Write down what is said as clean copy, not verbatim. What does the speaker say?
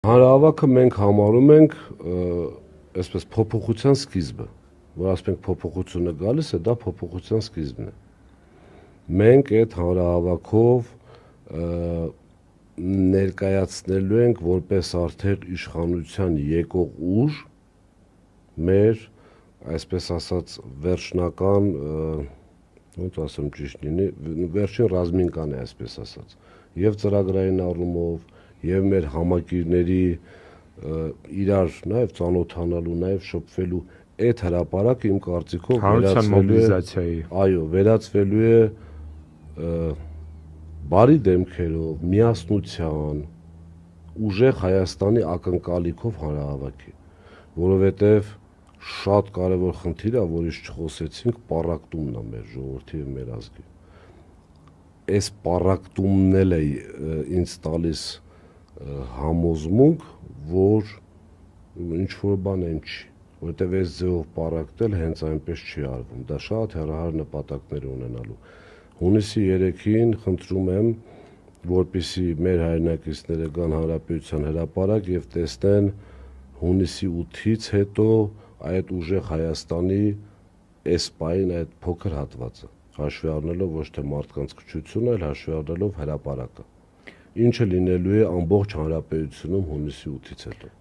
Հանրահավաքը մենք համարում ենք այսպես փոփոխության սկիզբը, որ ասենք փոփոխությունը գալիս է, դա փոփոխության սկիզբն է։ Մենք այդ հանրահավաքով ներկայացնելու ենք որպես արդեն իշխանության եկող ուժ մեր, այսպես ասած, վերջնական, ոնց ասեմ ճիշտ լինի, վերջին ռազմին կան է, այսպես ասած, եւ ծրագրային առումով, եւ մեր համակիրների իրար նաեւ ծանոթանալու, նաեւ շփվելու այդ հրապարակը իմ կարծիքով վերածվելու է բարի դեմքերով, միասնության, ուժեղ Հայաստանի ակնկալիքով հանրահավաքի, որովհետեւ շատ կարևոր խնդիր է, որից չխոսեցինք, պառակտումն է մեր ժողովրդի եւ մեր ազգի։ Այս պառակտումն էլ է ինձ տալիս համոզմունք, որ ինչ որ բան այն չի, որտեվ այս ձևով պառակտել հենց այնպես չի արվում, դա շատ հեռահար նպատակներ ունենալու։ Հունիսի 3-ին խնդրում եմ, որպեսզի մեր հայրենակիցները գան Հանրապետության հրապարակ եւ տեսնեն հունիսի 8-ից հետո այդ ուժեղ Հայաստանի այս պահին այդ փոքր հատվածը, հաշվի առնելով ոչ թե մարդկանց քչությունը, այլ հաշվի առնելով հրապարակը, ինչը լինելու է ամբողջ հանրապետությունում հունիսի 8-ից հետո։